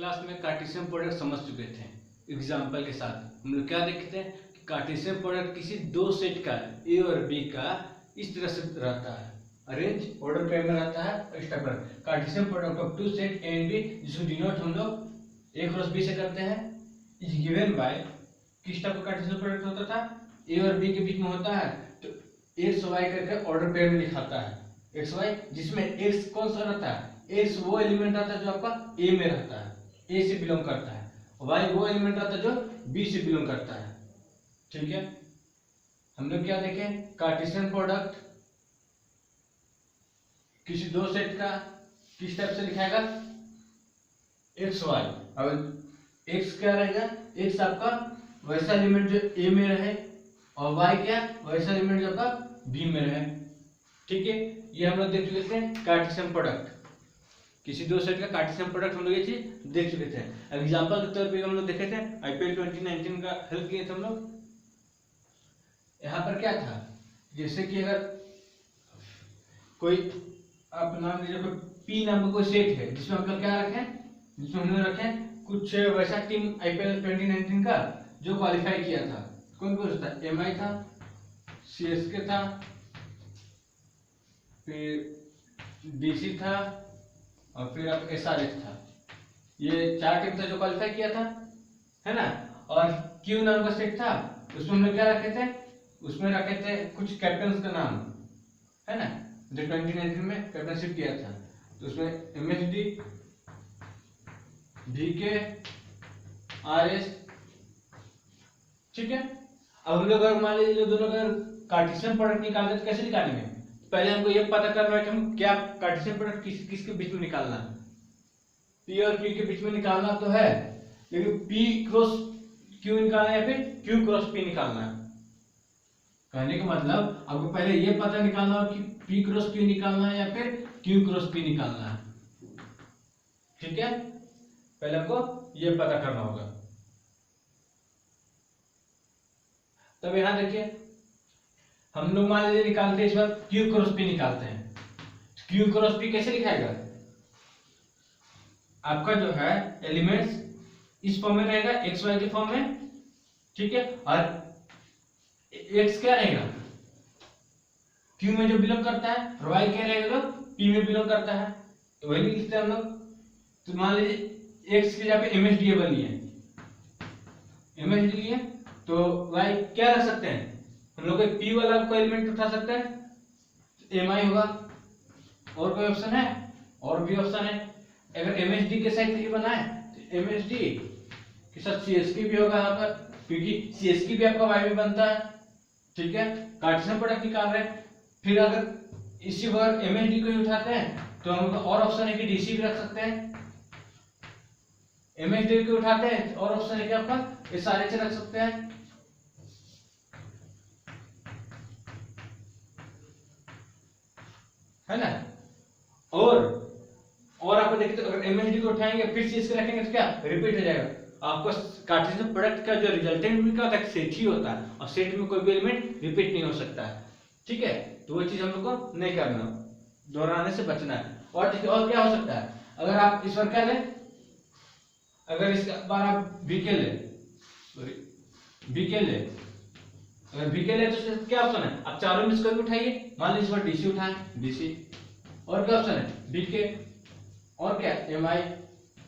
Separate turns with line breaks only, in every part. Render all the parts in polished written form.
Class में Cartesian product समझ चुके थे। एग्जाम्पल के साथ हम लोग क्या देखते हैं कि कार्टेशियन प्रोडक्ट किसी दो सेट का ए और बी का इस तरह से रहता है, अरेंज ऑर्डर पेयर में रहता है। और इस टाइप पर Cartesian product of two set A and B, जिसको डिनोट हम लोग ए क्रॉस बी से करते हैं, इज गिवन बाय किस टाइप का कार्टेशियन प्रोडक्ट होता था, ए और बी के बीच में होता है तो एक्स वाई करके ऑर्डर पेयर में लिखाता है एक्स वाई, जिसमें एक्स कौन सा रहता है, एक्स वो एलिमेंट आता है जो आपका ए में रहता है, ए से बिलोंग करता है, वाई वो एलिमेंट आता है जो बी से बिलोंग करता है। ठीक है, हम लोग क्या देखें, कार्टेशियन प्रोडक्ट किसी दो सेट का किस टाइप से लिखाएगा, एक्स वाई। अब एक्स क्या रहेगा, एक्स आपका वैसा एलिमेंट जो ए में रहे और वाई क्या वैसा एलिमेंट जो आपका बी में रहे। ठीक है, ये हम लोग देख चुके थे कार्टेशियन प्रोडक्ट, किसी दो सेट का कार्टेशियन प्रोडक्ट हम लोग ये चीज देख चुके थे। एग्जांपल के तौर पे हम लोग देखे थे आईपीएल 2019 का हेल्प किए थे हम लोग। यहाँ पर क्या था, जैसे कि अगर कोई आप नाम लीजिए कोई पी नाम का कोई सेट है जिसमें हम लोग क्या रखें, जिसमें हम लोग रखें कुछ वैसा टीम आईपीएल 2019 का जो क्वालिफाई किया था। कौन कौन था, एमआई था, सीएसके था, फिर डीसी था और फिर अब एसआरएच था। ये चार टीम था जो क्वालिफाई किया था, है ना। और क्यू नाम का सेट था, उसमें हम लोग क्या रखे थे, उसमें रखे थे कुछ कैप्टन का नाम, है ना, जो 2019 में कैप्टनशिप किया था। तो उसमें एमएसडी, वीके, आरएस। ठीक है, अब हम लोग अगर मान लीजिए दोनों अगर कार्टेशियन प्रोडक्ट निकालते तो कैसे निकालेंगे, पहले हमको ये पता करना है कि हम क्या कार्टेशियन प्रोडक्ट किसके बीच में निकालना है। पी और क्यू के बीच में निकालना तो है, लेकिन पी क्रॉस क्यू निकालना है या फिर क्यू क्रॉस पी निकालना है। कहने का मतलब आपको पहले ये पता निकालना हो कि पी क्रॉस क्यू निकालना है या फिर क्यू क्रॉस पी निकालना है। ठीक है, पहले आपको ये पता करना होगा। तब यहां देखिए हम लोग मान लीजिए निकालते हैं, इस बार क्यू क्रॉस पी निकालते हैं। क्यू क्रॉस पी कैसे लिखाएगा, आपका जो है एलिमेंट्स इस फॉर्म में रहेगा, एक्स वाई के फॉर्म में। ठीक है, और एक्स क्या रहेगा, क्यू में जो बिलोंग करता है, और वाई क्या रहेगा जो पी में बिलोंग करता है। तो वही लिखते हैं हम लोग। तो मान लीजिए एक्स के जगह पे एमएसडी लिए, एमएसडी लिए तो वाई क्या रख सकते हैं हम लोग, पी वाला कोई एलिमेंट उठा सकते हैं, एम आई होगा। और कोई ऑप्शन है, और भी ऑप्शन है। अगर एमएसडी के साथ ये बना है तो एमएसडी के साथ सीएसके भी होगा यहाँ पर, क्योंकि सीएसके भी आपका वाई में बनता है। ठीक है, कार्टेशियन प्रोडक्ट निकाल रहे हैं। फिर अगर इसी बार एमएसडी को ही उठाते हैं तो हम और ऑप्शन है कि डीसी भी रख सकते हैं। एमएसडी को उठाते हैं और ऑप्शन है कि आपका एसआरएच रख सकते हैं। है ना। और आप देखिए तो अगर एमएसडी को उठाएंगे फिर सीएसके रखेंगे तो क्या रिपीट हो जाएगा। आपको कार्टेशियन प्रोडक्ट का जो रिजल्टेंट भी क्या होता है, सेट ही होता है, और सेट में कोई भी एलिमेंट रिपीट नहीं हो सकता है। ठीक है, तो वो चीज हम लोग को नहीं करना, दोहराने से बचना है। और देखिए और क्या हो सकता है, अगर आप इस बार क्या लें, अगर इस बार आप वीके ले, वीके ले, अगर वीके ले तो क्या ऑप्शन है, आप चारों में से कोई भी उठाइए। मान लीजिए इस बार डीसी उठाएं, डीसी, और क्या ऑप्शन है वीके, और क्या एमआई।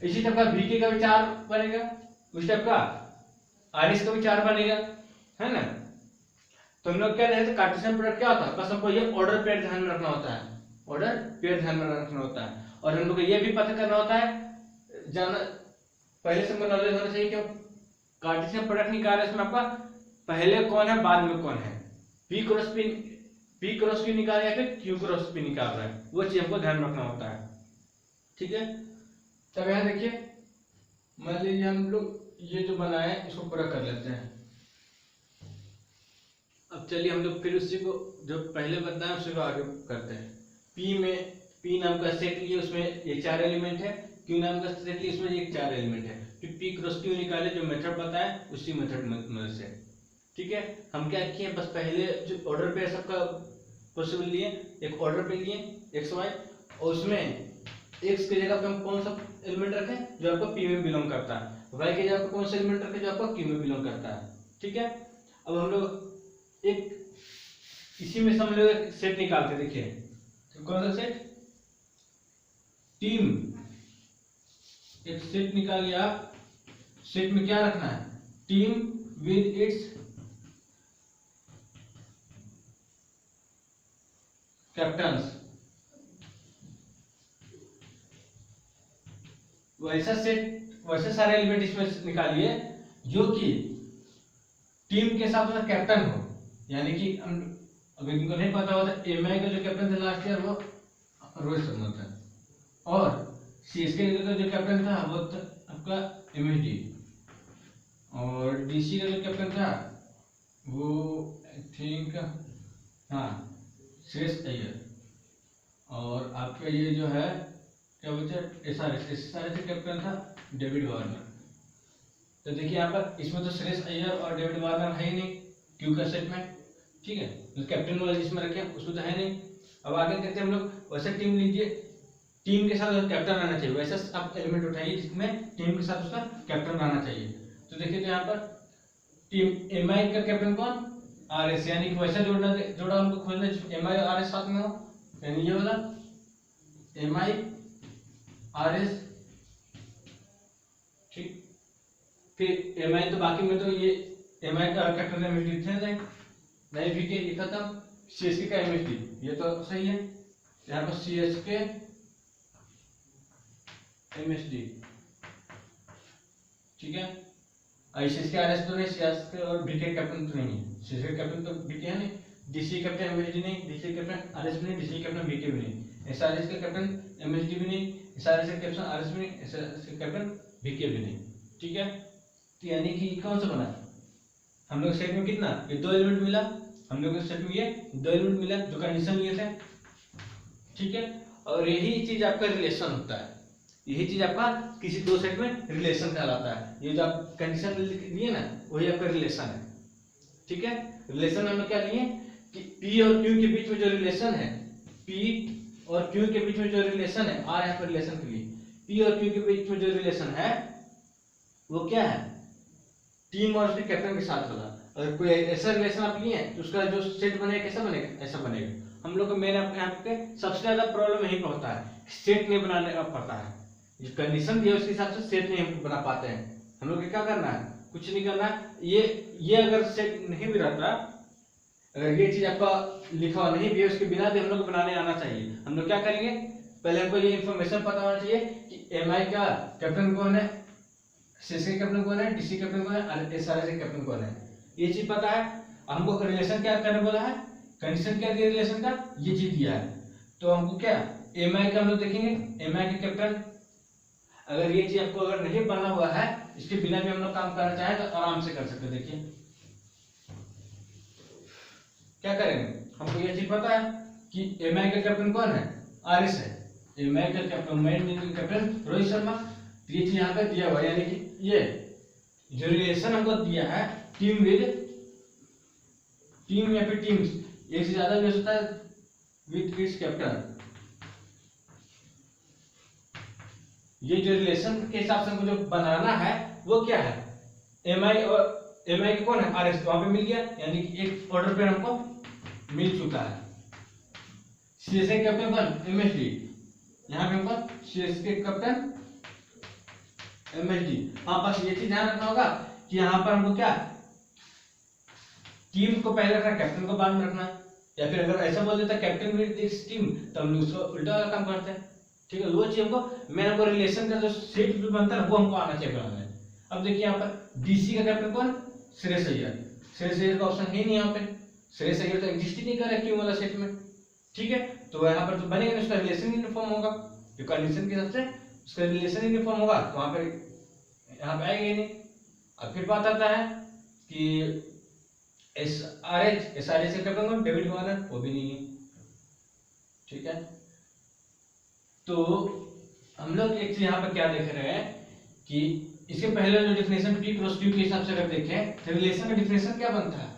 इसी टाइप का वीके का भी 4 बनेगा, उस टाइप का आरएस का भी 4 बनेगा, है ना। तो हम लोग क्या कहते हैं, कार्टेशियन प्रोडक्ट क्या होता है, बस हमको ये ऑर्डर पेयर ध्यान में रखना होता है, ऑर्डर पेयर ध्यान में रखना होता है। और हम लोग को ये भी पता करना होता है, जाना पहले से हमको नॉलेज होना चाहिए कि कार्टेशियन प्रोडक्ट निकाल रहे, इसमें आपका पहले कौन है बाद में कौन है, पी क्रॉस क्यू निकाल रहा है या फिर क्यू क्रॉस पी निकाल रहा है, वो चीज हमको ध्यान रखना होता है। ठीक है, तब यहाँ देखिए मान लीजिए हम लोग ये जो बनाए इसको पूरा कर लेते हैं। अब चलिए हम लोग फिर उसी को जो पहले बताया उसी को आगे करते हैं। पी में पी नाम का सेट लिए, उसमें ये 4 एलिमेंट है, क्यू नाम का सेट लिए, उसमें ये 4 एलिमेंट है। फिर पी क्रॉस क्यू निकाले, जो मेथड बताया उसी मेथड में से। ठीक है, हम क्या किए, बस पहले जो ऑर्डर पे सबका पॉसिबल लिए, एक ऑर्डर पे लिए एक्स वाई, और उसमें एक्स की जगह पे हम कौन सा एलिमेंट रखें जो आपका पी में बिलोंग करता है, वाई की जगह पे कौन सा एलिमेंट रखें जो आपका क्यू में बिलोंग करता है। ठीक है, अब हम लोग एक इसी में से हम लोग एक सेट निकालते, देखिए तो कौन सा सेट, टीम, एक सेट निकालिए आप। सेट में क्या रखना है, टीम विद इट्स कैप्टन्स। वैसा सेट, वैसे सारे एलिमेंट इसमें निकालिए जो कि टीम के साथ में कैप्टन हो, यानी कि अगर इनको नहीं पता होता, एमआई का जो कैप्टन था लास्ट ईयर वो रोहित शर्मा था, और सीएसके का जो कैप्टन था वो था आपका एमएसडी, और डीसी का जो कैप्टन था वो आई थिंक हाँ श्रेयस अय्यर, और आपका ये जो है क्या बोलते हैं एसआरएच का कैप्टन था डेविड वार्नर। तो देखिए यहाँ पर इसमें तो श्रेयस अय्यर और डेविड वार्नर है ही नहीं क्यू का सेट में, ठीक है, तो कैप्टन वाला जिसमें रखे उसमें तो है नहीं। अब आगे कहते हैं हम लोग वैसे टीम लीजिए, टीम के साथ कैप्टन रहना चाहिए, वैसा आप एलिमेंट उठाइए जिसमें टीम के साथ उसका कैप्टन रहना चाहिए। तो देखिए तो यहाँ पर टीम एमआई का कैप्टन कौन, आरएस, यानी कि वैसा जोड़ा हमको खोजना एमआई और आरएस साथ में हो, यानी ये वाला एमआई आरएस, ठीक। फिर एमआई तो बाकी में तो ये एमआई का कैप्टन एमएसडी थे नहीं भी के लिखा था, सीएसके का एमएसडी, ये तो सही है, यहाँ पर सीएसके एमएसडी, ठीक है। आईसीएसके आरएस तो नहीं, सीएसके और बीके कैप्टन तो नहीं है, सीएसके कैप्टन तो बीके है नहीं, डीसी कैप्टन एमएसडी नहीं, डीसी कैप्टन आरएस भी नहीं, डीसी कैप्टन बीके भी नहीं, एसआरएस का कैप्टन एमएसडी भी नहीं, एसआरएस का कैप्टन आरएस भी नहीं, एसआरएस का कैप्टन बीके भी नहीं, ठीक है। तो यानी कि कौन सा बना हम लोग सेट में कितना, ये दो एलिमेंट मिला हम लोग को सेट में, ये दो एलिमेंट मिला जो कंडीशन लिए थे, ठीक है। और यही चीज आपका रिलेशन होता है, यही चीज आपका किसी दो सेट में रिलेशन कहलाता है। ये जो आप कंडीशन लिए ना वही आपका रिलेशन है, ठीक है। रिलेशन में हम लोग क्या लिए कि पी और क्यू के बीच में जो रिलेशन है, पी और क्यू के बीच में जो रिलेशन है, आर यहाँ पर रिलेशन के लिए पी और क्यू के बीच में जो रिलेशन है वो क्या है, टीम और उसके कैप्टन के साथ वाला। अगर कोई ऐसा रिलेशन आप लिए तो उसका जो सेट बनेगा कैसा बनेगा, ऐसा बनेगा। हम लोग को मेन यहाँ पे सबसे ज्यादा प्रॉब्लम यही होता है, सेट नहीं बनाने का पड़ता है, जो कंडीशन दिया उसके हिसाब से सेट नहीं बना पाते हैं। हम लोग को क्या करना है, कुछ नहीं करना है, ये अगर सेट नहीं भी रहता, अगर ये चीज आपका लिखा हुआ नहीं भी है, उसके बिना भी हम लोग बनाने आना चाहिए। हम लोग क्या करेंगे, पहले हमको ये इन्फॉर्मेशन पता होना चाहिए कि एमआई का कैप्टन कौन है, सीएसके कैप्टन कौन है, डीसी कैप्टन कौन है, एसआरएच कैप्टन कौन है, ये चीज पता है। हमको रिलेशन क्या करने बोला है, कंडीशन क्या दिया रिलेशन का, ये चीज दिया है। तो हमको क्या एमआई का हम लोग देखेंगे, एमआई के कैप्टन, अगर ये चीज आपको अगर नहीं बना हुआ है, इसके बिना भी हम लोग काम करना चाहें तो आराम से कर सकते हैं। देखिए क्या करेंगे, हमको ये चीज पता है कि एमआई का कैप्टन कौन है, आरएस है, एमआई का captain main captain Rohit Sharma, तो ये चीज यहाँ पे दिया हुआ है, यानी कि ये जो रिलेशन हमको दिया है टीम विद टीम या फिर टीम्स, एक से ज्यादा भी हो सकता है, विद इट्स कैप्टन, ये जो रिलेशन के हिसाब से हमको जो बनाना है वो क्या है, एमआई और एमआई के कौन है, आरएस, तो वहां पे मिल गया, यानी कि एक ऑर्डर पे हमको मिल चुका है। सीएसके कैप्टन कौन, एमएसडी, यहाँ पे हमको सीएसके कैप्टन एमएसडी। हाँ बस ये चीज ध्यान रखना होगा कि यहाँ पर हमको क्या टीम को पहले रखना, कैप्टन को बाद में रखना, या फिर अगर ऐसा बोल देता कैप्टन विद इट्स टीम तो हम उसको उल्टा वाला काम करते हैं, ठीक है। वो चीज हमको मेन हमको रिलेशन का जो सेट भी बनता है वो हमको आना चाहिए बनाने। अब देखिए यहाँ पर डीसी का कैप्टन कौन, श्रेयस अय्यर, श्रेयस अय्यर का ऑप्शन है नहीं यहाँ पे, श्रेयस अय्यर तो एग्जिस्ट ही नहीं कर रहा क्यों वाला सेट में, ठीक है। तो यहाँ पर तो बनेगा नहीं, उसका रिलेशन यूनिफॉर्म होगा, जो कंडीशन के हिसाब से उसका रिलेशन यूनिफॉर्म होगा, तो वहां पर यहाँ पे आएगा ही नहीं। अब फिर बात आता है कि एसआरएच का कैप्टन कौन, डेविड वार्नर, वो भी नहीं है, ठीक है। तो हम लोग एक चीज यहाँ पर क्या देख रहे हैं कि इसके पहले जो डिफिनेशन पी क्रॉस क्यू के हिसाब से अगर देखें तो रिलेशन का डिफिनेशन क्या बनता है,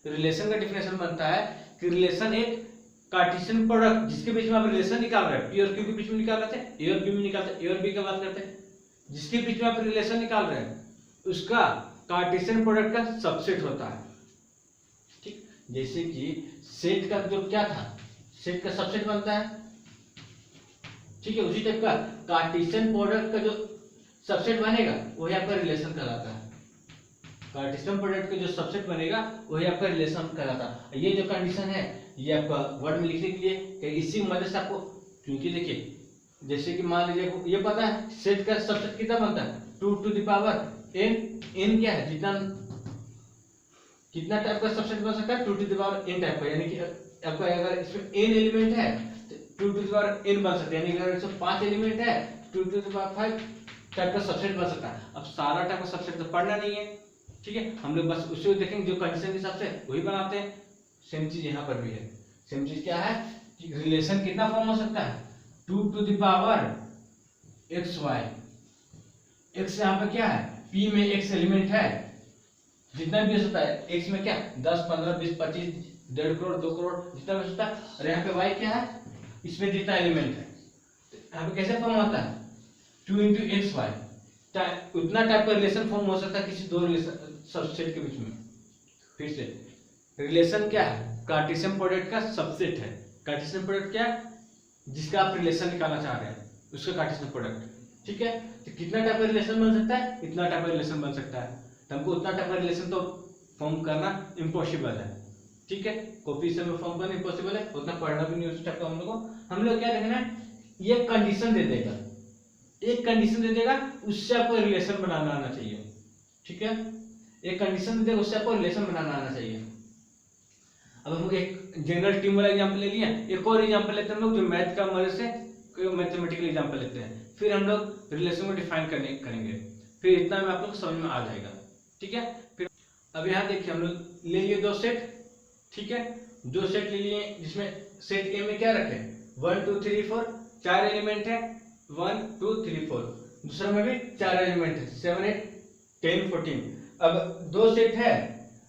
तो रिलेशन का डिफिनेशन बनता है कि रिलेशन एक कार्टेशियन प्रोडक्ट जिसके बीच में आप रिलेशन निकाल रहे हैं, पी और क्यू के बीच में निकाल रहे थे, ए और बी में निकालते हैं, ए और बी की बात करते हैं, जिसके बीच में आप रिलेशन निकाल रहे हैं उसका कार्टेशियन प्रोडक्ट का सबसेट होता है। ठीक, जैसे कि सेट का जो क्या था, सेट का सबसेट बनता है, ठीक है, उसी टाइप का कार्टेशियन प्रोडक्ट का जो सबसेट बनेगा वही आपका रिलेशन कहलाता है। कार्टेशियन प्रोडक्ट का जो सबसेट बनेगा वही आपका रिलेशन कहलाता है। ये जो कंडीशन है ये आपका वर्ड में लिखने के लिए कि इसी मदद से आपको, क्योंकि देखिए जैसे कि मान लीजिए ये पता है सेट का सबसेट कितना बनता है 2 to the power n। n क्या है, जितना कितना टाइप का सबसेट बन सकता है 2 to the power n type का, यानी कि आपका अगर इसमें n एलिमेंट है तो 2 टू द पावर n बन सकता है, यानी कि अगर इसमें 5 एलिमेंट है 2 टू द पावर 5 टाइप का सबसेट बन सकता है। अब सारा टाइप का सबसेट तो पढ़ना नहीं है, ठीक है, हम लोग बस उसे देखेंगे जो कंडीशन के हिसाब से वही बनाते हैं। सेम चीज यहाँ पर भी है, सेम चीज क्या है कि रिलेशन कितना फॉर्म हो सकता है 2 to the power x y. X यहाँ पे क्या है, पी में एक्स एलिमेंट है, जितना भी हो सकता है एक्स में क्या 10 15 20 25 1.5 करोड़ 2 करोड़ जितना भी हो सकता है, और यहाँ पे वाई क्या है, इसमें जितना एलिमेंट है, यहाँ पे कैसे फॉर्म होता है 2 इंटू एक्स वाई, उतना टाइप का रिलेशन फॉर्म हो सकता है किसी दो रिलेशन सबसेट के बीच में। फिर से रिलेशन क्या है, कार्टेशियन प्रोडक्ट का सबसेट है। कार्टेशियन प्रोडक्ट क्या है, जिसका आप रिलेशन निकालना चाह रहे हैं उसका कार्टेशियन प्रोडक्ट, ठीक है। तो कितना टाइप का रिलेशन बन सकता है, इतना टाइप का रिलेशन बन सकता है, तो हमको उतना टाइप का रिलेशन तो फॉर्म करना इम्पॉसिबल है, ठीक है, कोफिशिएंट में फॉर्म करना इम्पॉसिबल है, उतना पढ़ना भी नहीं उस टाइप का। हम लोग क्या देखना है, ये कंडीशन दे देगा, एक कंडीशन दे देगा उससे आपको रिलेशन बनाना आना चाहिए, ठीक है, एक कंडीशन दे देगा उससे आपको रिलेशन बनाना आना चाहिए। अब हम एक जनरल टीम वाला एग्जांपल ले लिया, एक और एग्जांपल लेते हैं हम लोग जो मैथ का मदद से कोई मैथमेटिकल एग्जांपल लेते हैं, फिर हम लोग रिलेशन को डिफाइन करेंगे, फिर इतना में आप लोग समझ में आ जाएगा, ठीक है। फिर अब यहाँ देखिए हम लोग ले लिए दो सेट, ठीक है, दो सेट ले लिए जिसमें सेट ए में क्या रखे 1 2 3 4 4 एलिमेंट है 1 2 3 4, दूसरा में भी 4 एलिमेंट है 7 8 10 14। अब दो सेट है,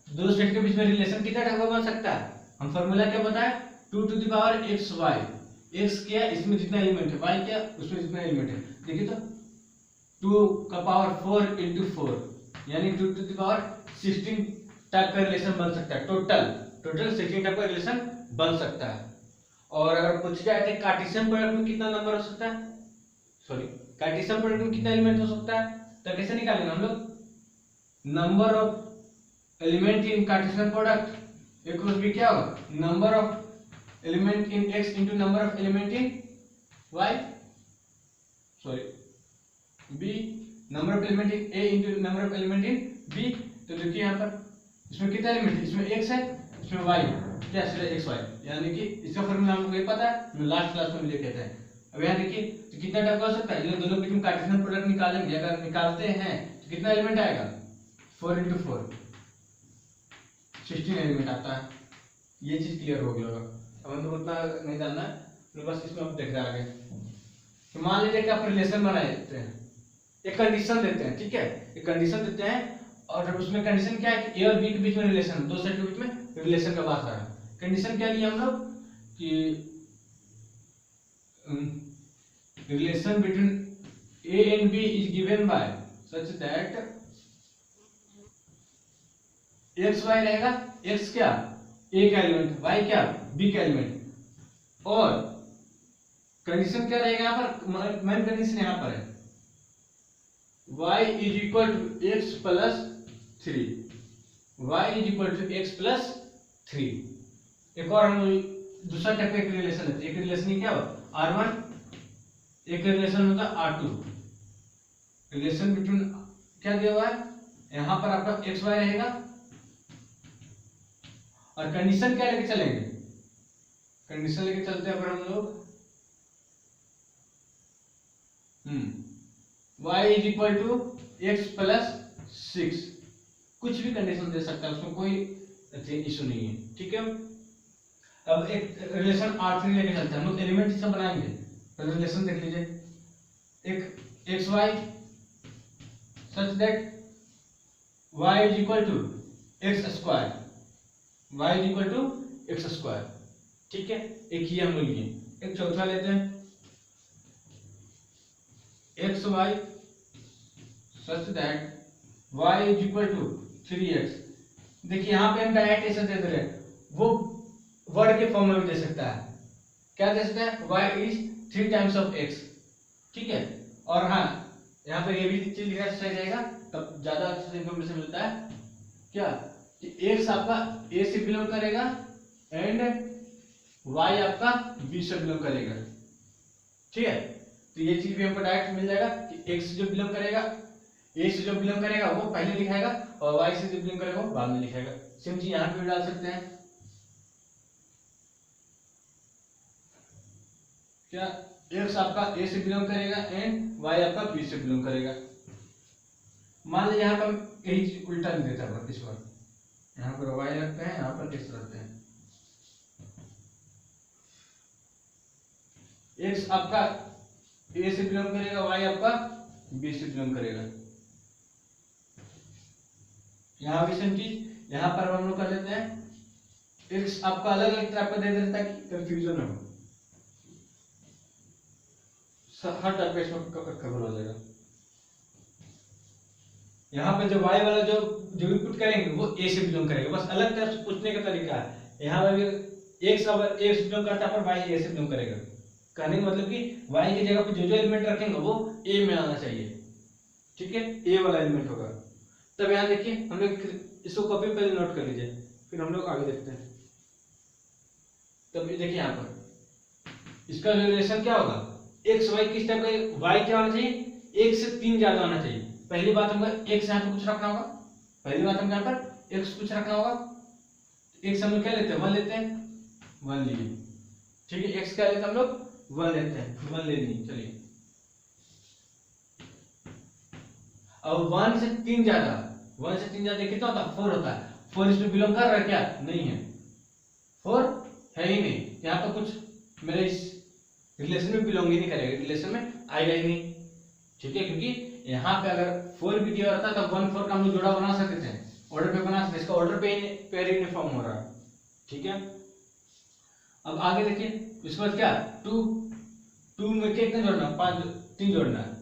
दो सेट के बीच में रिलेशन कितना टाइप का बन सकता है, हम फॉर्मूला क्या बताया 2 to the power x y, x क्या इसमें जितना एलिमेंट है, वाई क्या उसमें जितना एलिमेंट है, देखिए तो 2 का पावर 4 इंटू 4 यानी 2 टू द पावर 16 टाइप का रिलेशन बन सकता है, टोटल 16 टाइप का रिलेशन बन सकता है। और अगर पूछ जाए तो कार्टेशियन प्रोडक्ट में कितना नंबर हो सकता है, सॉरी कार्टेशियन प्रोडक्ट में कितना एलिमेंट हो सकता है, तो कैसे निकालेंगे हम लोग, number of element in Cartesian product equals भी क्या होगा number of element in x into number of element in y, sorry b, number of element in a into number of element in b। तो देखिए यहाँ पर इसमें कितना element है, इसमें x है, इसमें y क्या सीधा x y, यानी कि इसका फॉर्मूला हमको ये पता है, मैं लास्ट क्लास में लेके आता है। अब यहाँ देखिए तो कितना टाइप का हो सकता है, दोनों के बीच में कार्टेशियन प्रोडक्ट निकालेंगे, अगर निकालते हैं तो कितना एलिमेंट आएगा 4 इंटू 4 16 एलिमेंट आता है, ये चीज क्लियर हो गया होगा। अब हम लोग उतना नहीं जानना है, तो बस इसमें आप देख रहे हैं आगे। तो मान लीजिए कि आप रिलेशन बना देते हैं, एक कंडीशन देते हैं, ठीक है, एक कंडीशन देते हैं और उसमें कंडीशन क्या है कि ए और बी के बीच में रिलेशन, दो सेट के बीच में रिलेशन का बात आ रहा है। कंडीशन क्या लिया हम लोग कि relation between A and B is given by such that x y रहेगा, एक्स क्या ए का एलिमेंट, वाई क्या बी का एलिमेंट, और कंडीशन क्या रहेगा यहाँ पर, मेन कंडीशन यहाँ पर है y is equal to x plus 3, y is equal to x plus 3। एक और हम दूसरा टाइप का एक रिलेशन है, एक रिलेशन क्या होगा R1, एक रिलेशन होता है R2। रिलेशन बिटवीन क्या दिया हुआ है यहाँ पर आपका एक्स वाई रहेगा, और कंडीशन क्या लेके चलेंगे, कंडीशन लेके चलते हैं पर हम लोग y is equal to x plus 6, कुछ भी कंडीशन दे सकता है, उसमें कोई इशू नहीं है, ठीक है। अब एक रिलेशन R3 लेके चलते हैं हम लोग, एलिमेंट इसका बनाएंगे, तो रिलेशन देख लीजिए, एक x y such that y is equal to x square, y is equal to x square, ठीक है, एक ये हम लोग लिए। एक चौथा लेते हैं, x y such that y is equal to 3x। देखिए यहाँ पे हम डायरेक्ट ऐसे दे रहे हैं, वो वर्ड के फॉर्म में भी दे सकता है। क्या दे सकता है, y is 3 times of x। ठीक है, और हाँ यहाँ पे ये भी चीज लिखना सही रहेगा, तब ज्यादा अच्छे से इंफॉर्मेशन मिलता है। क्या कि x आपका a से बिलोंग करेगा एंड y आपका b से बिलोंग करेगा। ठीक है, तो ये चीज भी हमको डायरेक्ट मिल जाएगा कि x जो बिलोंग करेगा, a से जो बिलोंग करेगा वो पहले लिखाएगा और y से जो बिलोंग करेगा वो बाद में लिखाएगा। सेम चीज यहाँ पे भी डाल सकते हैं। क्या x आपका a से बिलोंग करेगा एंड y आपका b से बिलोंग करेगा। मान लीजिए यहाँ पर यही चीज उल्टा लिख देता है, इस बार यहाँ पर y रखते हैं, यहाँ पर x रखते हैं। x आपका a से बिलोंग करेगा, y आपका b से बिलोंग करेगा। यहाँ भी सेम चीज, यहाँ पर हम लोग कर लेते हैं x आपका अलग अलग टाइप का दे देता है कि कंफ्यूजन हो, हर टाइप का इसमें कवर हो जाएगा। यहाँ पे जो y वाला जो भी पुट करेंगे वो a से बिलोंग करेगा, बस अलग टाइप से पूछने का तरीका है। यहाँ पर भी x अगर a से बिलोंग करता है पर y a से बिलोंग करेगा। कहने का मतलब कि y की जगह पे जो एलिमेंट रखेंगे वो a में आना चाहिए। ठीक है, a वाला एलिमेंट होगा। तब यहाँ देखिए हम लोग इसको कॉपी पहले नोट कर लीजिए, फिर हम लोग आगे देखते हैं। तब ये देखिए यहाँ पर इसका रिलेशन क्या होगा, एक्स वाई किस टाइप का, y क्या होना चाहिए, एक से 3 ज्यादा होना चाहिए। पहली बात हमको x यहाँ पे कुछ रखना होगा, पहली बात हम यहाँ पर x कुछ रखना होगा। x हम लोग क्या लेते हैं, 1 लेते हैं, 1 लिए। ठीक है, x क्या लेते हैं हम लोग, 1 लेते हैं, 1 ले ली। चलिए अब 1 से 3 ज्यादा, 1 से 3 ज्यादा कितना होता है, 4 होता है। 4 इसमें बिलोंग कर रहा है क्या, नहीं है, 4 है ही नहीं। यहाँ पर कुछ मेरे इस रिलेशन में बिलोंग ही नहीं करेगा, रिलेशन में आएगा ही नहीं। ठीक है, क्योंकि यहाँ पे अगर 4 भी दिया रहता तब 1 4 का हम लोग जोड़ा बना सकते थे, ऑर्डर पे बना सकते, इसका ऑर्डर पेयर ही फॉर्म हो रहा है। ठीक है, अब आगे देखिए इसके बाद क्या, 2 में कितना जोड़ना, 5 3 जोड़ना है,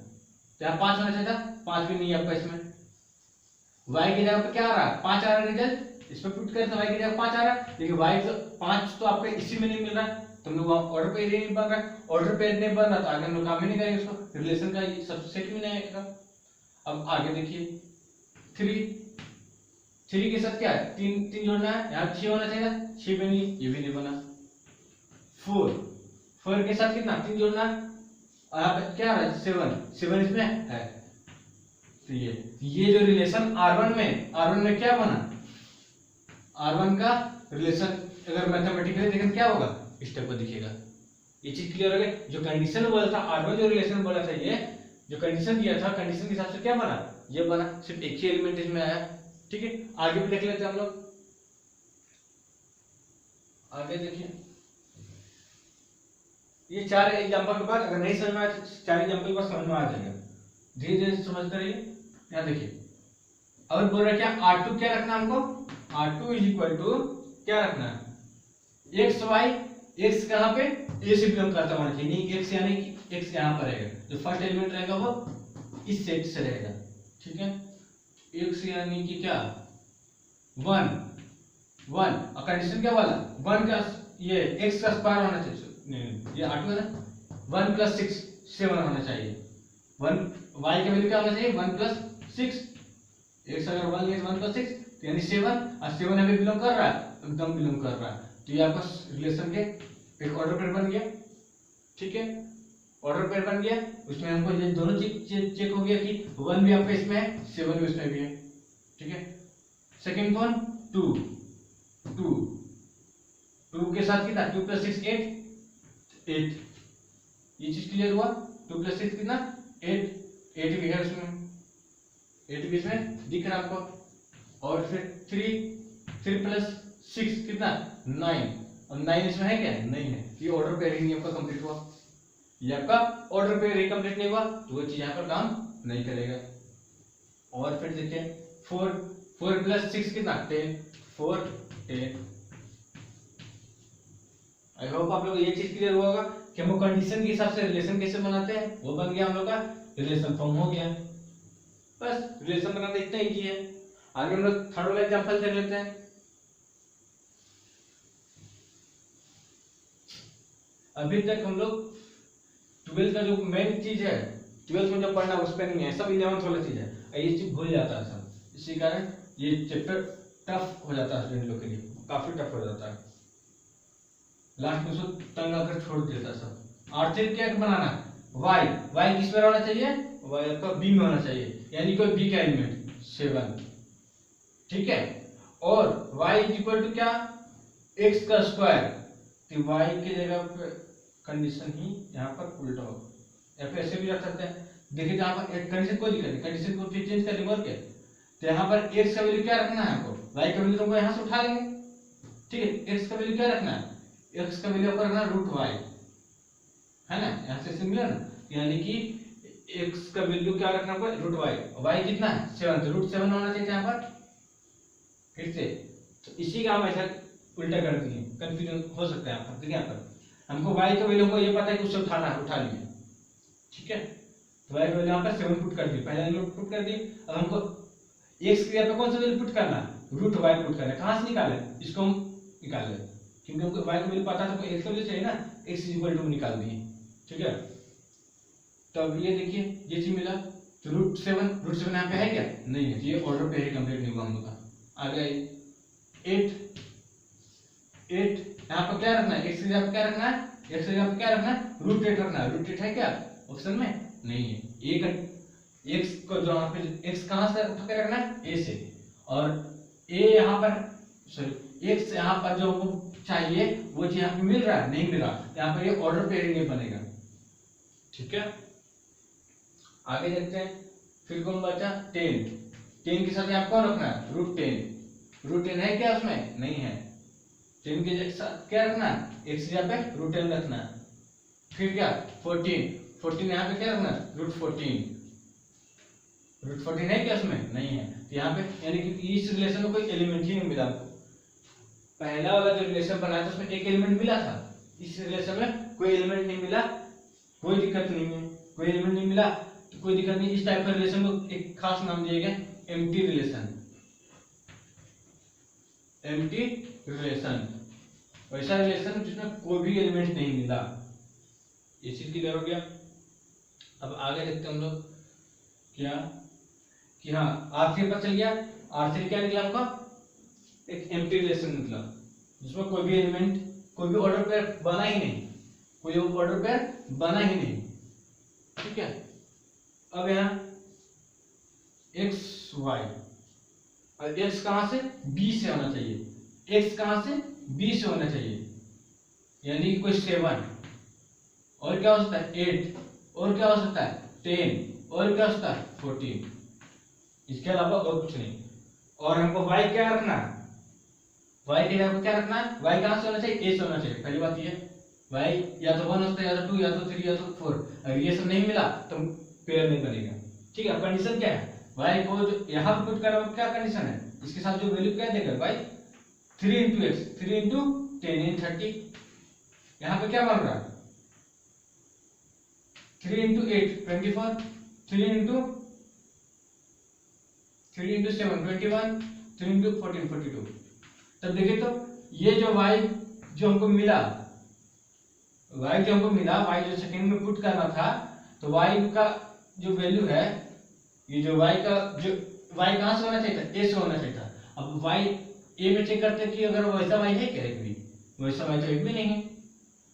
तो यहाँ 5 होना चाहिए था, 5 भी नहीं है आपका इसमें। y की जगह पे क्या आ रहा है, 5 आ रहा है रिजल्ट, इसमें पुट करें तो y की जगह 5 आ रहा है, लेकिन y तो 5 तो आपका इसी में नहीं मिल रहा है, तो हम लोग ऑर्डर पेयर नहीं बन रहा है। ऑर्डर पेयर नहीं बन रहा तो आगे हम लोग काम ही नहीं करेंगे, उसको रिलेशन का सबसेट में नहीं आएगा। अब आगे देखिए 3 के साथ क्या है, 3 जोड़ना है, यहाँ 6 होना चाहिए, 6 भी नहीं, ये भी नहीं बना। 4 के साथ कितना, 3 जोड़ना है, और यहाँ पे क्या है, 7 इसमें है। तो ये जो रिलेशन R1 में क्या बना, R1 का रिलेशन अगर मैथमेटिकली देखें क्या होगा, इस टाइप का दिखेगा। ये चीज क्लियर हो गई। जो कंडीशन बोला था R1, जो रिलेशन बोला था, ये जो कंडीशन दिया था, कंडीशन के हिसाब से क्या बना, ये बना, सिर्फ एक ही एलिमेंट इसमें आया। ठीक है, आगे भी देख लेते हैं हम लोग। आगे देखिए ये 4 एग्जांपल के बाद अगर नहीं समझ में आए, 4 एग्जांपल के बाद समझ में आ जाएगा, धीरे धीरे समझते रहिए। यहाँ देखिए अब बोल रहा है क्या, R2 क्या रखना हमको, R2 इज इक्वल टू क्या रखना है, एक्स वाई, एक्स कहाँ पे, ए से बिलोंग करता होना चाहिए, नहीं एक्स यानी कि एक्स यहाँ पर रहेगा, जो फर्स्ट एलिमेंट रहेगा वो इस सेट से रहेगा। ठीक है, एक्स यानी कि क्या, 1 और कंडीशन क्या वाला, 1 का ये एक्स का स्क्वायर होना चाहिए, ये R2 है ना, 1 + 6 7 होना चाहिए। 1 y का वैल्यू क्या होना चाहिए, 1 + 6, एक्स अगर 1 है 1 + 6 तो यानी 7, और 7 हमें बिलोंग कर रहा है, एकदम बिलोंग कर रहा है। तो ये आपका रिलेशन के एक ऑर्डर पेयर बन गया। ठीक है, ऑर्डर पेयर बन गया, उसमें हमको ये दोनों चीज चेक हो गया कि 1 भी आपका इसमें है, 7 भी इसमें भी है। ठीक है, सेकंड कौन, 2 के साथ कितना, 2 + 6 8, ये चीज क्लियर हुआ। 2 + 6 कितना, 8 भी है उसमें, 8 भी इसमें दिख रहा है आपको। और फिर 3 + 6 कितना, 9, और 9 इसमें है क्या, नहीं है। ये ऑर्डर पेयर ही नहीं आपका कंप्लीट हुआ, ये आपका ऑर्डर पेयर ही कंप्लीट नहीं हुआ, तो वो चीज यहाँ पर काम नहीं करेगा। और फिर देखिए 4 + 6 कितना, 10, 4 10, आई होप आप लोग ये चीज क्लियर हुआ होगा कि हम लोग कंडीशन के हिसाब से रिलेशन कैसे बनाते हैं, वो बन गया हम लोग का रिलेशन फॉर्म हो गया। बस रिलेशन बनाना इतना इजी है। आगे हम लोग थर्ड वाला एग्जांपल देख लेते हैं। अभी तक हम लोग 12th का जो मेन चीज है, 12th में जो पढ़ना उस पर नहीं है, सब 11th वाला चीज है, ये चीज भूल जाता है सब। इसी कारण ये चैप्टर टफ हो जाता है स्टूडेंट लोग के लिए, काफी टफ हो जाता है, लास्ट में उसको तंग आकर छोड़ देता है सब। आर्थिक क्या बनाना, वाई, वाई किस में होना चाहिए, वाई आपका बी में होना चाहिए, यानी कोई बी का एलिमेंट 7, ठीक है। और y इक्वल टू क्या, x का स्क्वायर, तो y की जगह पे कंडीशन ही यहाँ पर उल्टा हो, या फिर ऐसे भी रख सकते हैं। देखिए यहाँ पर एक कंडीशन कोई दिक्कत नहीं, कंडीशन को फिर चेंज कर देंगे और क्या, तो यहाँ पर x का वैल्यू क्या रखना है आपको, y का वैल्यू तुमको यहाँ से उठा लेंगे, ठीक है। x का वैल्यू क्या रखना है, x का वैल्यू आपको रखना रूट y, है ना, यहाँ से सिमिलर ना, यानी कि x का वैल्यू क्या रखना पड़ेगा, रूट y, y कितना है 7, तो रूट 7 होना चाहिए यहाँ पर फिर से। तो इसी का हम ऐसा उल्टा कर दिए, कंफ्यूजन हो सकता है यहाँ पर। देखिए यहाँ पर हमको y का वैल्यू को ये पता है कि उससे उठाना है, उठा लिए, ठीक है। तो y का वैल्यू यहाँ पर 7 पुट कर दी, पहले एलिमेंट पुट कर दी। अब हमको x की जगह पे कौन सा वैल्यू पुट करना है, रूट y पुट करना है। कहाँ से निकाले, इसको हम निकाल ले, क्योंकि हमको y का वैल्यू पता था, तो x का वैल्यू चाहिए ना, x इक्वल टू निकाल दिए, ठीक है। तो अब ये देखिए ये चीज मिला, तो रूट 7 यहाँ पे है क्या, नहीं है, ये ऑर्डर पे ही कंप्लीट नहीं हुआ हम लोग का। आगे 8 यहाँ पर क्या रखना है, x की जगह पे क्या रखना है, x की जगह पे क्या रखना है, रूट 8 रखना है। रूट 8 है क्या ऑप्शन में, नहीं है। एक x को जो यहाँ पे x कहाँ से उठा के रखना है, a से, और a यहाँ पर सॉरी x यहाँ पर जो हमको चाहिए वो चीज यहाँ पे मिल रहा है, नहीं मिल रहा, यहाँ पर ये ऑर्डर पेयरिंग नहीं बनेगा, ठीक है। आगे देखते हैं, फिर कौन बचा 10 के साथ यहाँ कौन रखना है, रूट 10 है क्या उसमें, नहीं है। 10 के साथ क्या रखना है, x की जगह पे रूट 10 रखना है। फिर क्या 14 यहाँ पे क्या रखना है, रूट 14 है क्या उसमें, नहीं है। तो यहाँ पे यानी कि इस रिलेशन में कोई एलिमेंट ही नहीं मिला हमको। पहला वाला जो रिलेशन बनाया था उसमें एक एलिमेंट मिला था, इस रिलेशन में कोई एलिमेंट नहीं मिला, कोई दिक्कत नहीं है, कोई एलिमेंट नहीं मिला तो कोई दिक्कत नहीं। इस टाइप का रिलेशन को एक खास नाम दिया गया एम्प्टी रिलेशन, एम्प्टी रिलेशन, वैसा रिलेशन जिसमें कोई भी एलिमेंट नहीं मिला। ये चीज क्लियर हो गया। अब आगे देखते हैं हम लोग क्या, कि हाँ R3 पर चल गया, R3 क्या निकला आपका, एक एम्प्टी रिलेशन निकला जिसमें कोई भी एलिमेंट, कोई भी ऑर्डर पेयर बना ही नहीं, कोई ऑर्डर पेयर बना ही नहीं, ठीक है। अब यहाँ x y, और x कहां से, b से होना चाहिए, x कहां से, b से होना चाहिए, यानी कोई 7, और क्या हो सकता है 8, और क्या हो सकता है 10, और क्या हो सकता है 14, इसके अलावा और कुछ नहीं। और हमको y क्या रखना है, y के जगह क्या रखना है, y कहां से होना चाहिए, a से होना चाहिए। पहली बात ये y या तो 1 होता है, या तो 2, या तो 3, या तो 4। अगर ये सब नहीं मिला तो पेयर नहीं बनेगा, ठीक है। कंडीशन क्या है, y को जो यहाँ पे पुट कर रहा हूं, क्या कंडीशन है, इसके साथ जो वैल्यू क्या देगा y 3 into x, 3 into 10 in 30, यहाँ पे क्या बन रहा है 3 into 8 24, 3 into 7 21, 3 into 14 42। तब देखिए तो ये जो y जो हमको मिला, y जो सेकंड में पुट करना था, तो y का जो वैल्यू है, ये जो y का जो y कहां से होना चाहिए था, a से होना चाहिए था। अब y a में चेक करते कि अगर वैसा y है क्या, एक भी वैसा y तो एक भी नहीं है।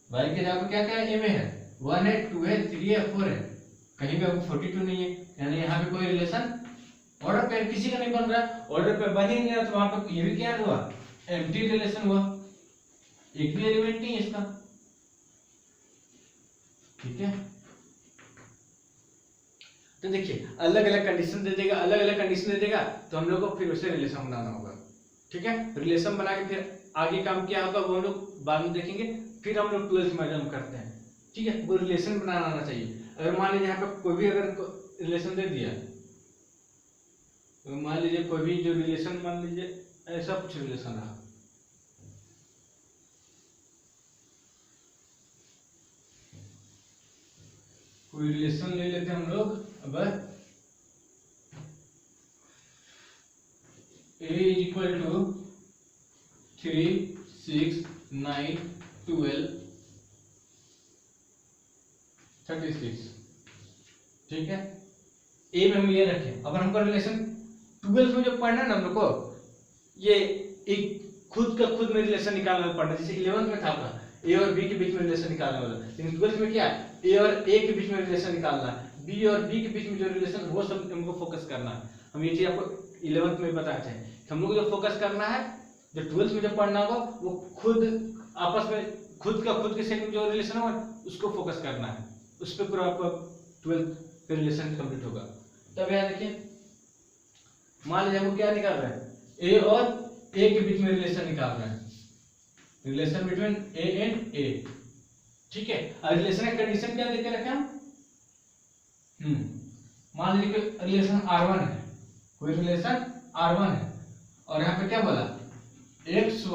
y के जगह पर क्या क्या है, a में है 1 है 2 है 3 है 4 है, कहीं पे 42 नहीं है, यानी यहाँ पे कोई रिलेशन ऑर्डर पेयर किसी का नहीं बन रहा। ऑर्डर पेयर बन ही नहीं रहा, तो वहां पे ये भी क्या हुआ, एम्प्टी रिलेशन हुआ, एक भी एलिमेंट नहीं है इसका, ठीक है। तो देखिए अलग अलग कंडीशन दे देगा, अलग अलग कंडीशन दे देगा, तो हम लोग को फिर उससे रिलेशन बनाना होगा, ठीक है। रिलेशन बना के फिर आगे काम क्या होगा वो हम लोग बाद में देखेंगे। फिर हम लोग 12th में जम करते हैं, ठीक है। वो रिलेशन बनाना आना चाहिए। अगर मान लीजिए यहाँ पे कोई भी अगर रिलेशन दे दिया, तो मान लीजिए कोई भी जो रिलेशन, मान लीजिए ऐसा कुछ रिलेशन रहा, कोई रिलेशन ले लेते हैं हम लोग। अब a इज इक्वल टू 3, 6, 9, 12, 36, ठीक है। ए में हम ये रखें। अब हमको रिलेशन 12 में जो पढ़ना है ना हम लोग को, ये एक खुद का खुद में रिलेशन निकालना पड़ना, जैसे 11th में था अपना ए और बी के बीच में रिलेशन निकालने वाला, लेकिन 12th में क्या है, ए और ए के बीच में रिलेशन निकालना है, बी और बी के बीच में जो रिलेशन वो सब हमको फोकस करना है। हम ये चीज आपको 11th में बताया थे, हम लोग को जो फोकस करना है, जो 12th में जो पढ़ना होगा वो खुद आपस में खुद का खुद के सेट में जो रिलेशन होगा उसको फोकस करना है, उस पर पूरा आपको 12th का रिलेशन कंप्लीट होगा। तब यहाँ देखिए, मान लीजिए हमको क्या निकाल रहे हैं, ए और ए के बीच में रिलेशन निकाल रहे हैं, रिलेशन बिटवीन ए एंड ए, ठीक है। और रिलेशन का कंडीशन क्या देके रखे हम, मान लीजिए कि रिलेशन R1 है, कोई रिलेशन R1 है, और यहाँ पे क्या बोला, x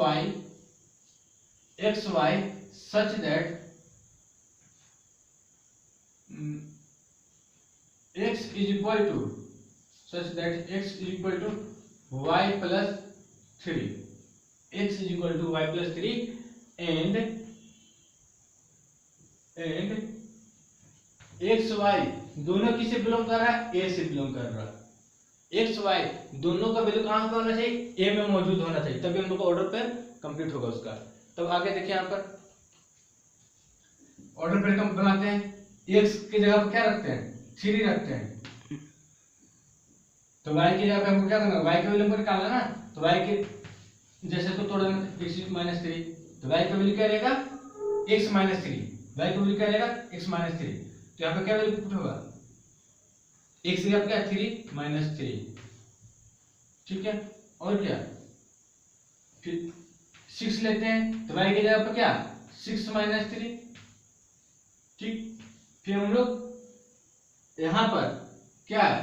y such that x is equal to such that x is equal to y plus 3, x is equal to y plus 3 and x y दोनों किसे बिलोंग कर रहा है, a से बिलोंग कर रहा है। x y दोनों का वैल्यू कहाँ पे होना चाहिए, a में मौजूद होना चाहिए, तभी हम लोग का ऑर्डर पेयर कंप्लीट होगा उसका। तब आगे देखिए यहाँ पर ऑर्डर पेयर कम बनाते हैं, x की जगह पर क्या रखते हैं, 3 रखते हैं, तो y की जगह पे हमको क्या करना है, y का वैल्यू निकालना ना, तो y के जैसे तो तोड़ देना, x माइनस 3, तो y का वैल्यू क्या रहेगा, x माइनस 3, y का वैल्यू क्या रहेगा, x माइनस 3, तो यहाँ पे क्या वैल्यू पुट होगा, x की जगह क्या 3 माइनस 3, ठीक है। और क्या, फिर 6 लेते हैं, तो y की जगह पर क्या 6 माइनस 3, ठीक। फिर हम लोग यहाँ पर क्या है,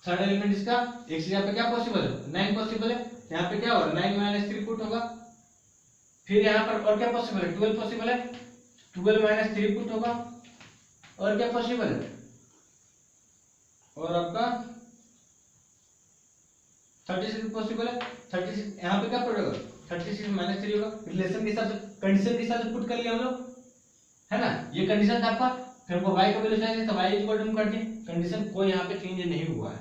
थर्ड एलिमेंट इसका x यहाँ पे क्या पॉसिबल है, 9 पॉसिबल है, यहाँ पे क्या होगा 9 माइनस 3 पुट होगा। फिर यहाँ पर और क्या पॉसिबल है, 12 पॉसिबल है, 12 माइनस 3 पुट होगा। और क्या पॉसिबल है, और आपका 36 पॉसिबल है, 36 यहाँ पे क्या पुट होगा, 36 माइनस 3 होगा। रिलेशन के हिसाब से कंडीशन के हिसाब से पुट कर लिया हम लोग, है ना, ये कंडीशन था आपका। फिर हमको y का वैल्यू चाहिए, तो y इक्वल टू कर दिए, कंडीशन कोई यहाँ पे चेंज नहीं हुआ है,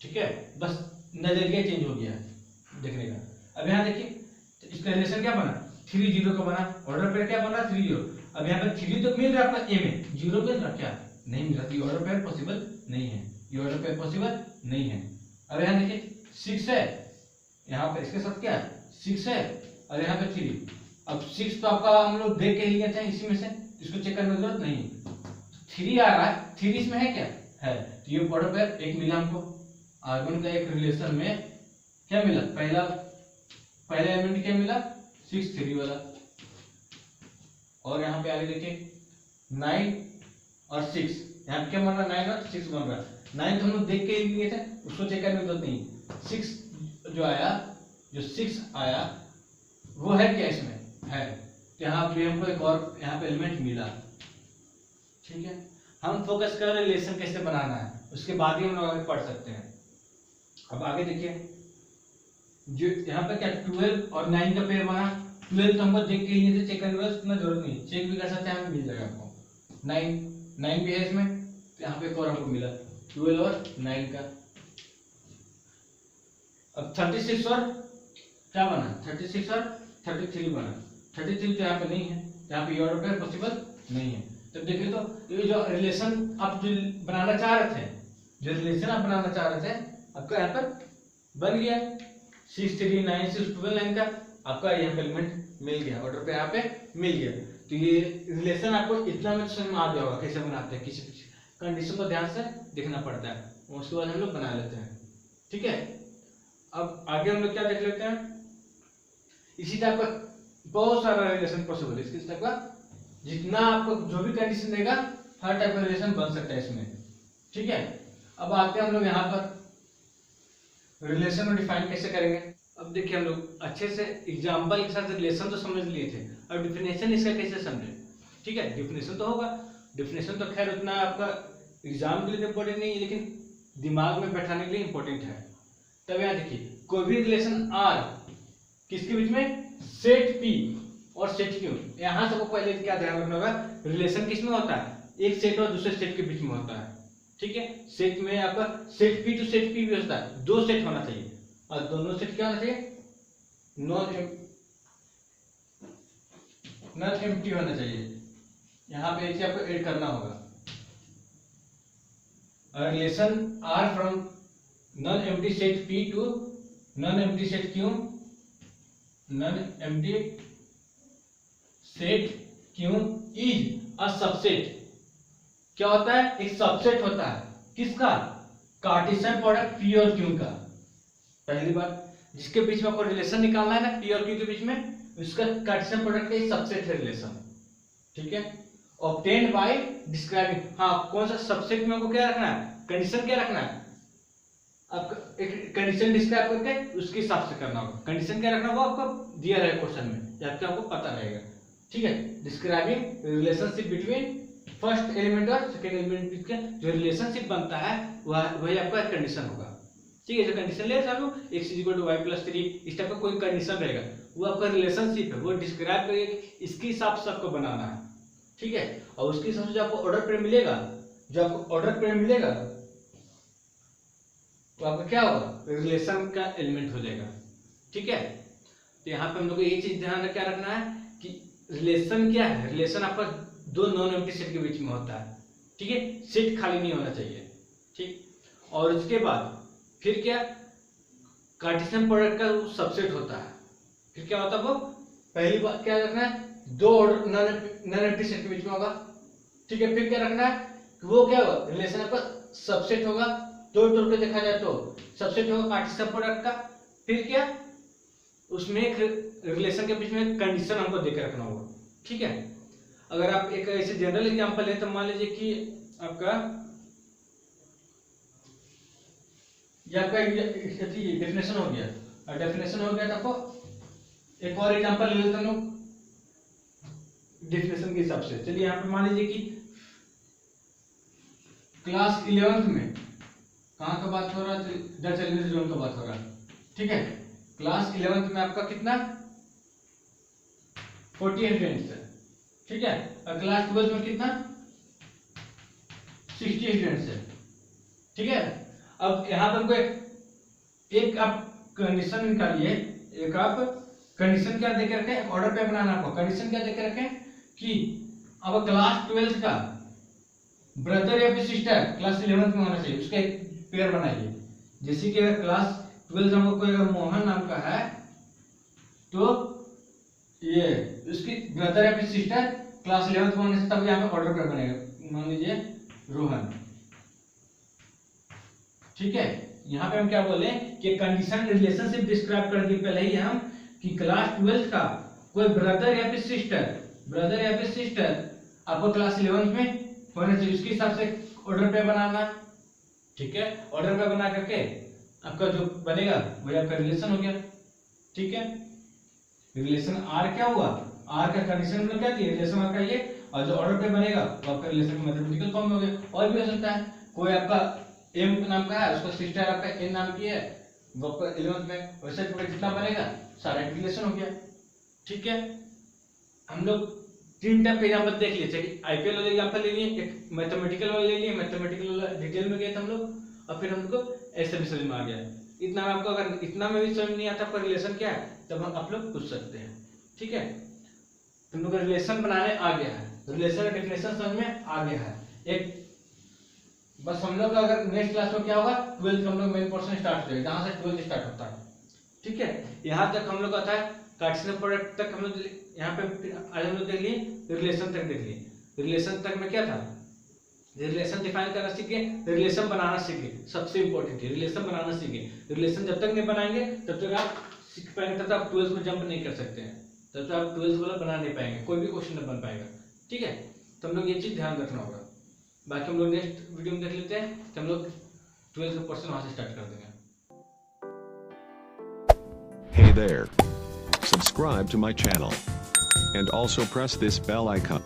ठीक है, बस नजरिया चेंज हो गया है देखने का। अब यहाँ देखिए इसका रिलेशन क्या बना, 3 0 का बना, ऑर्डर पेयर क्या बना 3 0। अब यहाँ पे 3 तो मिल रहा है आपका a में, 0 मिल रहा क्या नहीं मिल रहा, तो ये ऑर्डर पेयर पॉसिबल नहीं है, ये ऑर्डर पेयर पॉसिबल नहीं है। अब यहाँ देखिए 6 है, यहाँ पे इसके साथ क्या 6 है, और यहाँ पे 3। अब 6 तो आपका हम लोग देख के लिया था इसी में से, इसको चेक करने की जरूरत नहीं, 3 आ रहा है, 3 इसमें है क्या है, तो ये ऑर्डर पेयर एक मिला हमको, R1 का एक रिलेशन में क्या मिला, पहला एलिमेंट क्या मिला 6 3 वाला। और यहाँ पे आगे देखिए 9 और 6, यहाँ पे क्या बन रहा है 9 और 6 बन रहा है। 9 तो हम लोग देख के ही लिए थे, उसको चेक करने की जरूरत नहीं। 6 जो आया, जो 6 आया वो है क्या इसमें है, तो यहाँ पे हमको एक और यहाँ पे एलिमेंट मिला, ठीक है। हम फोकस कर रहे रिलेशन कैसे बनाना है, उसके बाद ही हम लोग आगे पढ़ सकते हैं। अब आगे देखिए जो यहाँ पे क्या 12 और 9 का पेयर बना, 12 तो हमको देख के लिए थे, चेक करने की उतना जरूरत नहीं, चेक भी कर सकते हैं, हमें मिल जाएगा आपको। 9 भी है इसमें, तो यहाँ पे एक और हमको मिला 12 और 9 का। अब 36 और क्या बना, 36 और 33 बना, 33 तो यहाँ पे नहीं है, यहाँ पे ऑर्डर पेयर पॉसिबल नहीं है। तो देखिए तो ये जो रिलेशन आप जो बनाना चाह रहे थे, जो रिलेशन आप बनाना चाह रहे थे, आपका यहाँ पर बन गया 6 3 9 6 12 9 का आपका यहाँ पे एलिमेंट मिल गया, ऑर्डर पे यहाँ पे मिल गया। तो ये रिलेशन आपको इतना में समझ में आ गया होगा कैसे बनाते हैं, किसी कंडीशन को ध्यान से देखना पड़ता है, उसके बाद हम लोग बना लेते हैं, ठीक है। अब आगे हम लोग क्या देख लेते हैं, इसी टाइप का बहुत सारा रिलेशन पॉसिबल है, इस टाइप का जितना आपको जो भी कंडीशन देगा हर टाइप का रिलेशन बन सकता है इसमें, ठीक है। अब आते हैं हम लोग यहाँ पर रिलेशन को डिफाइन कैसे करेंगे। अब देखिए हम लोग अच्छे से एग्जांपल के साथ रिलेशन तो समझ लिए थे, अब डिफिनेशन इसका कैसे समझे, ठीक है। डिफिनेशन तो होगा, डेफिनेशन तो खैर उतना आपका एग्जाम के लिए इंपॉर्टेंट नहीं है, लेकिन दिमाग में बैठाने के लिए इंपॉर्टेंट है। तब यहाँ देखिए कोई भी रिलेशन आर किसके बीच में, सेट पी और सेट क्यू। यहाँ सबको पहले क्या ध्यान रखना होगा, रिलेशन किस में होता है, एक सेट और दूसरे सेट के बीच में होता है। ठीक है, सेट में आपका set P to set P भी होता है, दो सेट होना चाहिए और दोनों सेट क्या होना चाहिए, नॉन एम्प्टी होना चाहिए। यहाँ पे एक आपको ऐड करना होगा, relation R from non empty set P to non empty set Q, non empty set Q is a subset. क्या होता है, एक सबसेट होता है किसका, कार्टेशियन प्रोडक्ट पी और क्यू का। पहली बात, जिसके बीच में आपको रिलेशन निकालना है ना पी और क्यू के बीच में, उसका कार्टेशियन प्रोडक्ट का सबसेट है रिलेशन। ठीक है, ऑब्टेन्ड बाय डिस्क्राइबिंग। हाँ, कौन सा सबसेट में आपको क्या रखना है, कंडीशन क्या रखना है, आपका एक कंडीशन डिस्क्राइब करके उसके हिसाब से करना होगा। कंडीशन क्या रखना होगा आपको दिया रहेगा क्वेश्चन में, जबकि आपको पता रहेगा। ठीक है, describing relationship between first element और सेकेंड एलिमेंट का जो रिलेशनशिप बनता है वही आपका कंडीशन होगा। ठीक है, जो कंडीशन ले चालू x = y+3 इस टाइप का कोई कंडीशन रहेगा, वो आपका रिलेशनशिप है, वो डिस्क्राइब करके इसके हिसाब से आपको बनाना है। ठीक है, और उसके हिसाब से जो आपको ऑर्डर पेयर मिलेगा, जो आपको ऑर्डर पेयर मिलेगा तो आपका क्या होगा, रिलेशन का एलिमेंट हो जाएगा। ठीक है, तो यहाँ पे हम लोग को ये चीज ध्यान क्या रखना है कि रिलेशन क्या है, रिलेशन आपका दो नॉन एम्प्टी सेट के बीच में होता है। ठीक है, सेट खाली नहीं होना चाहिए। ठीक, और उसके बाद फिर क्या, कार्टेशियन प्रोडक्ट का सबसेट होता है। फिर क्या होता है, वो पहली बात क्या रखना है, दो नॉन एम्प्टी सेट के बीच में होगा। ठीक है, फिर क्या रखना है, वो क्या होगा, रिलेशन आपका सबसेट होगा, तोड़ के देखा जाए तो सबसेट होगा कार्टेशियन प्रोडक्ट का। फिर क्या, उसमें एक रिलेशन के बीच में कंडीशन हमको देकर रखना होगा। ठीक है, अगर आप एक ऐसे जनरल एग्जांपल लें तो मान लीजिए कि आपका डेफिनेशन हो गया, और डेफिनेशन हो गया तो आपको एक और एग्जांपल ले लेते हैं लोग डेफिनेशन के हिसाब से। चलिए यहाँ पे मान लीजिए कि क्लास 11th में कहाँ का बात हो रहा है, डच एलिमेंट जोन का बात हो रहा है। ठीक है, क्लास 11th में आपका कितना 40 स्टूडेंट्स है। ठीक है, और क्लास 12th में कितना 60 स्टूडेंट्स है। ठीक है, अब यहाँ पर हमको एक आप कंडीशन निकालिए, एक आप कंडीशन क्या देके रखें, एक ऑर्डर पे बनाना आपको। कंडीशन क्या देके रखें कि अब क्लास 12th का ब्रदर या फिर सिस्टर क्लास 11th में होना चाहिए, उसका एक पेयर बनाइए। जैसे कि अगर क्लास 12th में कोई अगर मोहन नाम का है तो ये उसकी ब्रदर या फिर सिस्टर क्लास 11th में होने से तब यहाँ पे ऑर्डर पेयर बनेगा। मान लीजिए रोहन। ठीक है, यहाँ पे हम क्या बोले कि कंडीशन रिलेशनशिप डिस्क्राइब कर दी पहले ही हम कि क्लास 12th का कोई ब्रदर या फिर सिस्टर आपको क्लास 11th में होना चाहिए, उसके हिसाब से ऑर्डर पे बनाना। ठीक है, ऑर्डर पे बना करके आपका जो बनेगा वही आपका रिलेशन हो गया। ठीक है, रिलेशन आर क्या हुआ, आर का कंडीशन मतलब क्या थी, रिलेशन आर का ये, और जो ऑर्डर पे बनेगा वो आपका रिलेशन मैथमेटिकल फॉर्म में हो गया। और भी हो सकता है, कोई आपका एम नाम का है, उसका सिस्टर आपका एन नाम की है, वो आपका 11th में, वैसे पूरा जितना बनेगा सारा रिलेशन हो गया। ठीक है, हम लोग तीन टाइप के एग्जांपल देख लिए, चाहिए आईपीएल वाले एग्जांपल ले लिए, एक मैथमेटिकल वाला ले लिए, मैथमेटिकल वाला डिटेल में गए थे हम लोग, और फिर हमको ऐसे भी समझ में आ गया। इतना में आपको अगर इतना में भी समझ नहीं आता आपका रिलेशन क्या है, तब हम आप लोग पूछ सकते हैं। ठीक है, तुम लोग रिलेशन बनाने आ गया है, रिलेशन का डेफिनेशन समझ में आ गया है। एक बस हम लोग का अगर नेक्स्ट क्लास में क्या होगा, 12th हम लोग मेन पोर्शन स्टार्ट करेंगे, जहां से 12th स्टार्ट होता है। ठीक है, यहाँ तक हम लोग का था कार्टेशियन प्रोडक्ट तक हम लोग यहाँ पे आज हम लोग देख लिए, रिलेशन तक देख लिए। रिलेशन तक में क्या था, रिलेशन डिफाइन करना सीखे, रिलेशन बनाना सीखे, सबसे इंपॉर्टेंट है रिलेशन बनाना सीखे। रिलेशन जब तक नहीं बनाएंगे तब तक आप सीख पाएंगे, तब तक आप 12th में जंप नहीं कर सकते हैं, तब तक आप 12th वाला बना नहीं पाएंगे, कोई भी क्वेश्चन नहीं बन पाएगा। ठीक है, तो हम लोग ये चीज ध्यान रखना होगा। बाकी हम लोग नेक्स्ट वीडियो में देख लेते हैं, तो हम लोग 12th का पोर्शन वहां से स्टार्ट कर देंगे।
Hey there. Subscribe to my channel. And also press this bell icon.